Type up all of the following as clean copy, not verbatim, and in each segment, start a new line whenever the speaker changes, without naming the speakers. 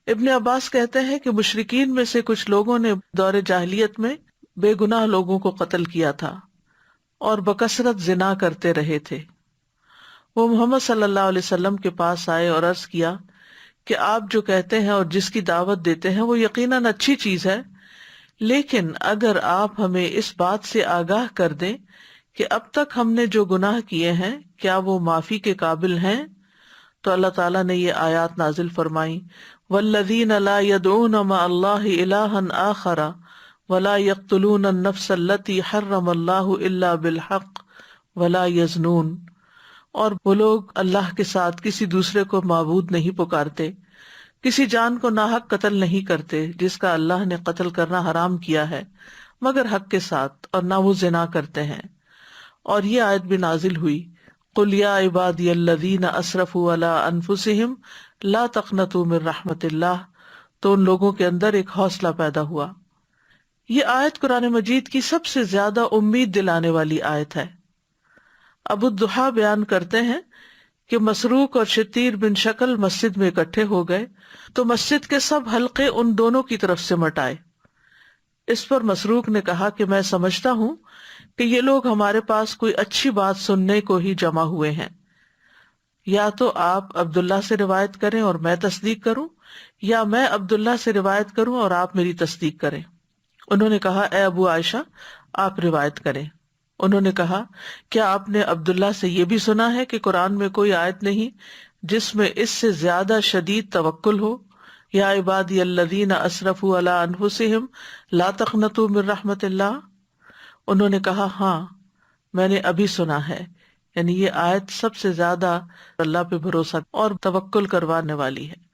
ابن عباس کہتے ہیں کہ مشرکین میں سے کچھ لوگوں نے دور جاہلیت میں بے گناہ لوگوں کو قتل کیا تھا اور بکثرت زنا کرتے رہے تھے۔ وہ محمد صلی اللہ علیہ وسلم کے پاس آئے اور عرض کیا کہ آپ جو کہتے ہیں اور جس کی دعوت دیتے ہیں وہ یقیناً اچھی چیز ہے، لیکن اگر آپ ہمیں اس بات سے آگاہ کر دیں کہ اب تک ہم نے جو گناہ کیے ہیں کیا وہ معافی کے قابل ہیں، تو اللہ تعالیٰ نے یہ آیات نازل فرمائیں، والذین لا يدعون مع اللہ الہا آخر ولا يقتلون النفس التي حرم اللہ الا بالحق ولا يزنون، اور وہ لوگ اللہ کے ساتھ کسی دوسرے کو معبود نہیں پکارتے، کسی جان کو ناحق قتل نہیں کرتے جس کا اللہ نے قتل کرنا حرام کیا ہے مگر حق کے ساتھ، اور نہ وہ زنا کرتے ہیں۔ اور یہ آیت بھی نازل ہوئی، قل یا عبادی الذین اسرفوا علی انفسہم لا تقنطوا من رحمت اللہ، تو ان لوگوں کے اندر ایک حوصلہ پیدا ہوا۔ یہ آیت قرآن مجید کی سب سے زیادہ امید دلانے والی آیت ہے۔ ابو الضحیٰ بیان کرتے ہیں کہ مسروق اور شتیر بن شکل مسجد میں اکٹھے ہو گئے تو مسجد کے سب حلقے ان دونوں کی طرف سے مٹائے۔ اس پر مسروق نے کہا کہ میں سمجھتا ہوں کہ یہ لوگ ہمارے پاس کوئی اچھی بات سننے کو ہی جمع ہوئے ہیں، یا تو آپ عبداللہ سے روایت کریں اور میں تصدیق کروں، یا میں عبداللہ سے روایت کروں اور آپ میری تصدیق کریں۔ انہوں نے کہا اے ابو عائشہ آپ روایت کریں۔ انہوں نے کہا کیا آپ نے عبداللہ سے یہ بھی سنا ہے کہ قرآن میں کوئی آیت نہیں جس میں اس سے زیادہ شدید توکل ہو، یا عبادی الذین اسرفوا علی انفسہم لا تقنطوا من رحمت اللہ؟ انہوں نے کہا ہاں میں نے ابھی سنا ہے، یعنی یہ آیت سب سے زیادہ اللہ پہ بھروسہ اور توکل کروانے والی ہے۔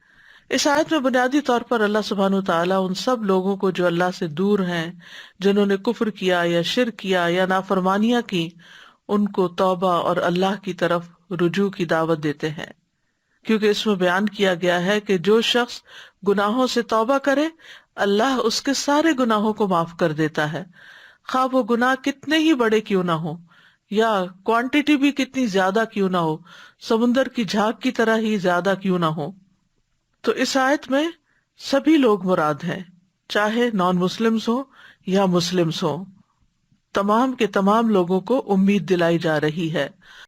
اس آیت میں بنیادی طور پر اللہ سبحانہ وتعالیٰ ان سب لوگوں کو جو اللہ سے دور ہیں، جنہوں نے کفر کیا یا شرک کیا یا نافرمانیاں کی، ان کو توبہ اور اللہ کی طرف رجوع کی دعوت دیتے ہیں، کیونکہ اس میں بیان کیا گیا ہے کہ جو شخص گناہوں سے توبہ کرے اللہ اس کے سارے گناہوں کو معاف کر دیتا ہے، خواہ وہ گناہ کتنے ہی بڑے کیوں نہ ہو یا کوانٹٹی بھی کتنی زیادہ کیوں نہ ہو، سمندر کی جھاگ کی طرح ہی زیادہ کیوں نہ ہو۔ تو اس آیت میں سبھی لوگ مراد ہیں، چاہے نان مسلمز ہوں یا مسلمز ہوں، تمام کے تمام لوگوں کو امید دلائی جا رہی ہے۔